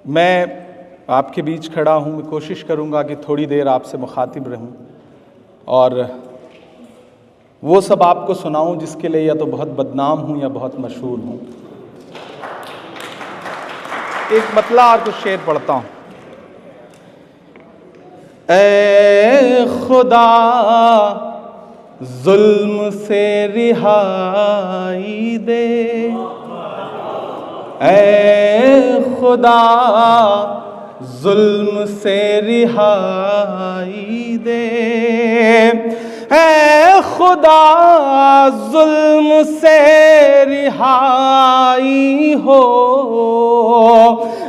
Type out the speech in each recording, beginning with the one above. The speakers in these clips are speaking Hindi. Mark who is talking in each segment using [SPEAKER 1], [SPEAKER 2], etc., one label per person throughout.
[SPEAKER 1] मैं आपके बीच खड़ा हूँ, मैं कोशिश करूँगा कि थोड़ी देर आपसे मुखातिब रहूँ और वो सब आपको सुनाऊँ जिसके लिए या तो बहुत बदनाम हूँ या बहुत मशहूर हूँ। एक मतला और कुछ शेर पढ़ता हूँ। ऐ खुदा जुल्म से रिहाई दे, ऐ खुदा जुल्म से रिहाई दे, ऐ खुदा जुल्म से रिहाई हो,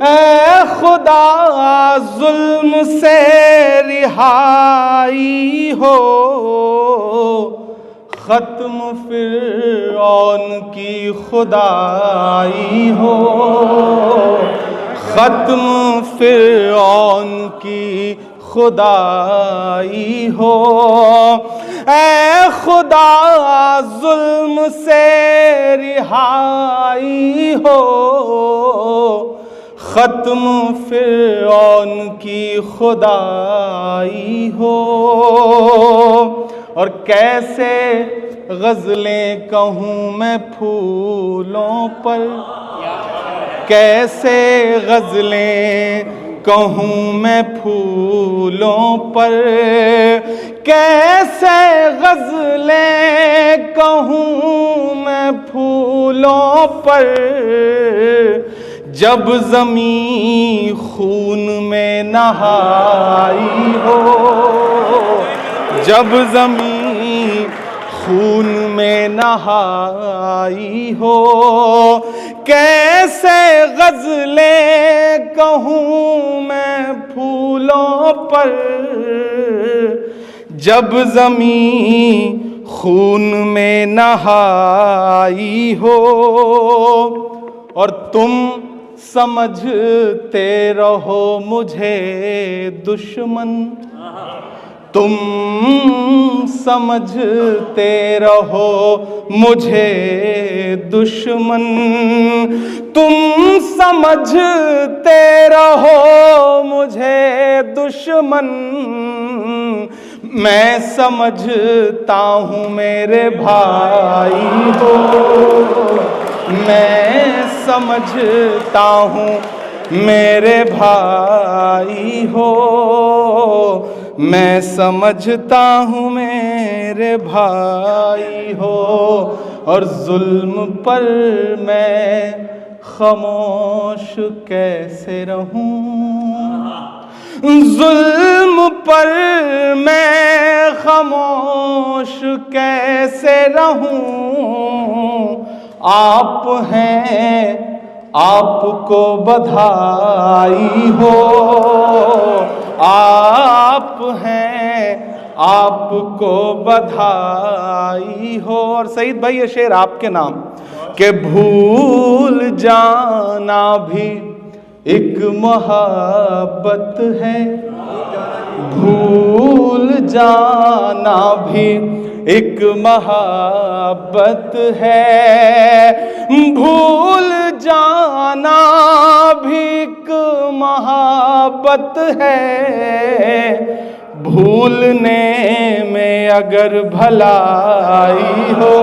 [SPEAKER 1] ऐ खुदा जुल्म से रिहाई हो, ख़त्म फ़िरऔन की खुदाई हो, ख़त्म फ़िरऔन की खुदाई हो, ऐ खुदा जुल्म से रिहाई हो, ख़त्म फ़िरऔन की खुदाई हो। और कैसे गज़लें कहूँ मैं फूलों पर, कैसे गज़लें कहूँ मैं फूलों पर, कैसे गज़लें कहूँ मैं फूलों पर, जब ज़मीं खून में नहाई हो, जब ज़मीं खून में नहाई हो, कैसे गज़लें कहूँ मैं फूलों पर, जब ज़मीं खून में नहाई हो। और तुम समझते रहो मुझे दुश्मन, तुम समझते रहो मुझे दुश्मन, तुम समझते रहो मुझे दुश्मन, मैं समझता हूँ मेरे भाई हो, मैं समझता हूँ मेरे भाई हो, मैं समझता हूँ मेरे भाई हो। और जुल्म पर मैं खामोश कैसे रहूं, जुल्म पर मैं खामोश कैसे रहूं, आप हैं आपको बधाई हो, आप हैं आपको बधाई हो। और सईद भाई ये शेर आपके नाम, के भूल जाना भी एक मोहब्बत है, भूल जाना भी एक मोहब्बत है, भूल जाना भी एक मोहब्बत है, भूलने में अगर भलाई हो,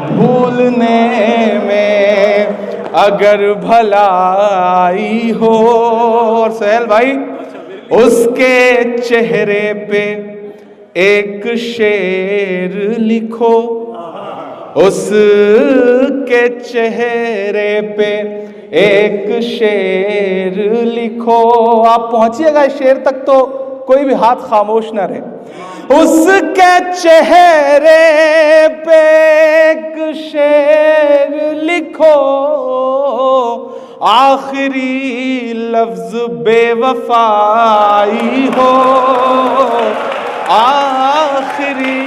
[SPEAKER 1] भूलने में अगर भलाई हो। और सहल भाई उसके चेहरे पे एक शेर लिखो, उसके चेहरे पे एक शेर लिखो। आप पहुंचिएगा इस शेर तक तो कोई भी हाथ खामोश ना रहे। उसके चेहरे पे एक शेर लिखो, आखिरी लफ्ज बेवफाई हो, आखिरी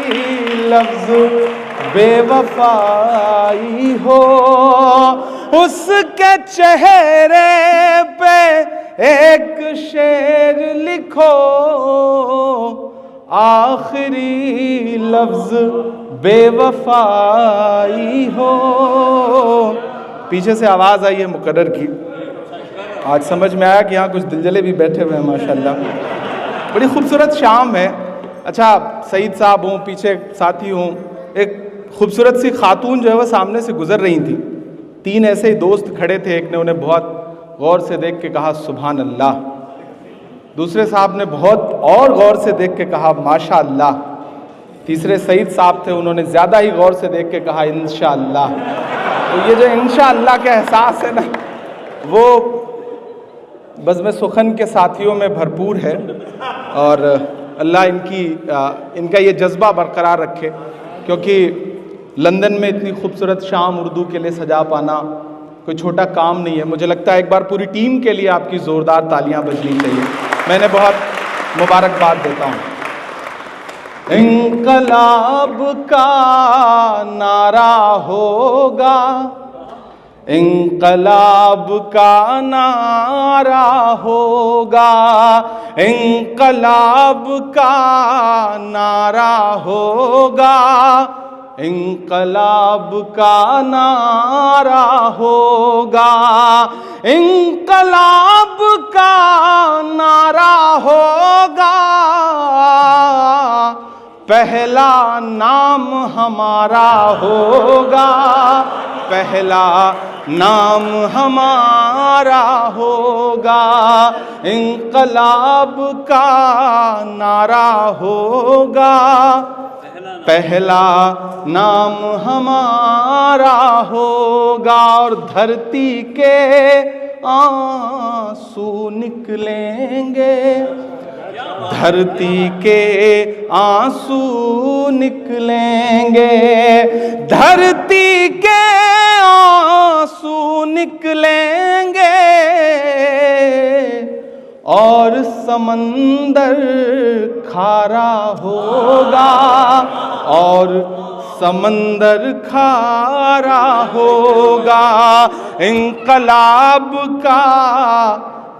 [SPEAKER 1] लफ्ज बेवफाई हो। उसके चेहरे पे एक शेर लिखो, आखिरी लफ्ज बेवफाई हो। पीछे से आवाज आई है मुकर्रर की, आज समझ में आया कि यहाँ कुछ दिलजले भी बैठे हुए हैं माशाल्लाह। बड़ी खूबसूरत शाम है। अच्छा, सईद साहब हों, पीछे साथी हों, एक खूबसूरत सी खातून जो है वह सामने से गुजर रही थी। 3 ऐसे ही दोस्त खड़े थे, एक ने उन्हें बहुत गौर से देख के कहा सुभान अल्लाह, दूसरे साहब ने बहुत और गौर से देख के कहा माशा अल्लाह, तीसरे सईद साहब थे, उन्होंने ज़्यादा ही गौर से देख के कहा इंशाअल्लाह। तो ये जो इंशाअल्लाह का एहसास है ना, वो बज़्म सुखन के साथियों में भरपूर है। और अल्लाह इनका ये जज्बा बरकरार रखे, क्योंकि लंदन में इतनी खूबसूरत शाम उर्दू के लिए सजा पाना कोई छोटा काम नहीं है। मुझे लगता है एक बार पूरी टीम के लिए आपकी ज़ोरदार तालियां बजनी चाहिए। मैंने बहुत मुबारकबाद देता हूँ। इंकलाब का नारा होगा, इंकलाब का नारा होगा, इंकलाब का नारा होगा, इंकलाब का नारा होगा, इंकलाब का नारा होगा, पहला नाम हमारा होगा, पहला नाम हमारा होगा, इंकलाब का नारा होगा, पहला नाम हमारा होगा। और धरती के आंसू निकलेंगे, धरती के आंसू निकलेंगे, धरती के आंसू निकलेंगे, और समंदर खारा होगा, और समंदर खारा होगा, इंकलाब का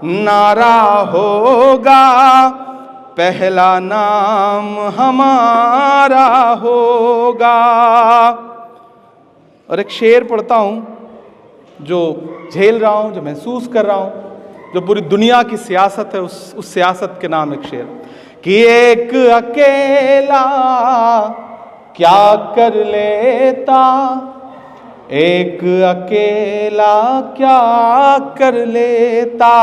[SPEAKER 1] नारा होगा, पहला नाम हमारा होगा। और एक शेर पढ़ता हूँ जो झेल रहा हूँ, जो महसूस कर रहा हूँ, जो पूरी दुनिया की सियासत है, उस सियासत के नाम एक शेर कि एक अकेला क्या कर लेता, एक अकेला क्या कर लेता,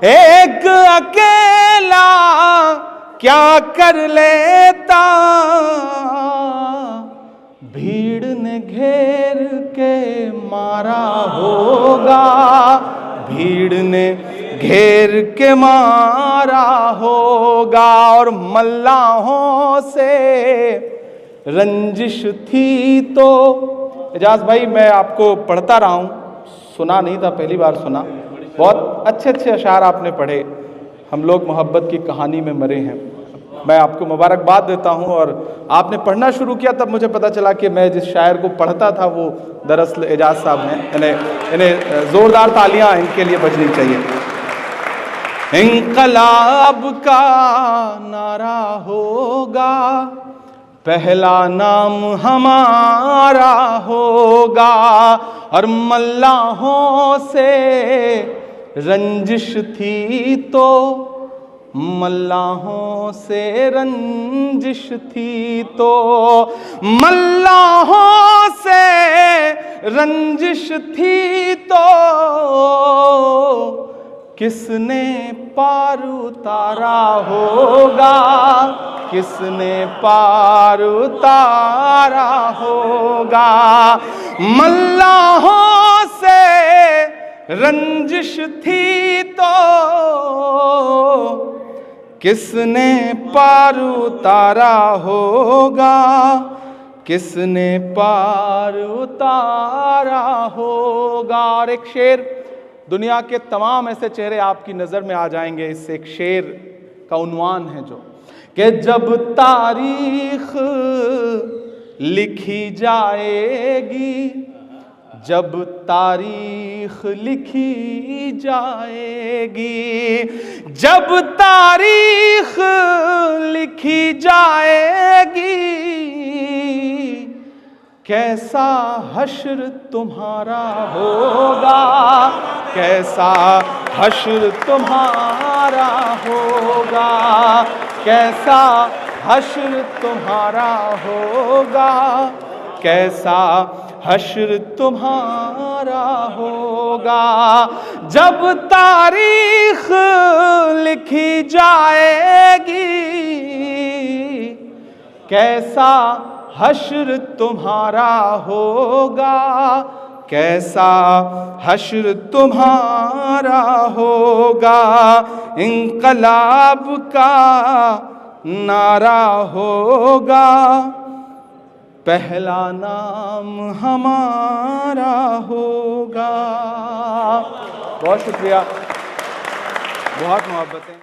[SPEAKER 1] एक अकेला क्या कर लेता, भीड़ ने घेर के मारा होगा, भीड़ ने घेर के मारा होगा। और मल्लाहों से रंजिश थी तो, एजाज भाई मैं आपको पढ़ता रहा हूँ, सुना नहीं था, पहली बार सुना। बहुत अच्छे अच्छे अशार आपने पढ़े, हम लोग मोहब्बत की कहानी में मरे हैं। मैं आपको मुबारकबाद देता हूँ। और आपने पढ़ना शुरू किया तब मुझे पता चला कि मैं जिस शायर को पढ़ता था वो दरअसल एजाज साहब हैं। इन्हें ज़ोरदार तालियां इनके लिए बजनी चाहिए। इंकलाब का नारा होगा, पहला नाम हमारा होगा, और मल्लाहों से रंजिश थी तो, मल्लाहों से रंजिश थी तो, मल्लाहों से रंजिश थी तो, किसने पार उतारा होगा, किसने पार उतारा होगा, मल्लाहों से रंजिश थी तो, किसने पार उतारा होगा, किसने पार उतारा होगा। और एक शेर, दुनिया के तमाम ऐसे चेहरे आपकी नज़र में आ जाएंगे, इससे एक शेर का उन्वान है जो कि जब तारीख लिखी जाएगी, जब तारीख लिखी जाएगी, जब तारीख लिखी जाएगी, कैसा हश्र तुम्हारा होगा, कैसा हश्र तुम्हारा होगा, कैसा हश्र तुम्हारा होगा, कैसा हश्र तुम्हारा होगा। जब तारीख लिखी जाएगी, कैसा हश्र तुम्हारा होगा, कैसा हश्र तुम्हारा होगा। इंकलाब का नारा होगा, पहला नाम हमारा होगा। बहुत शुक्रिया, बहुत मोहब्बतें।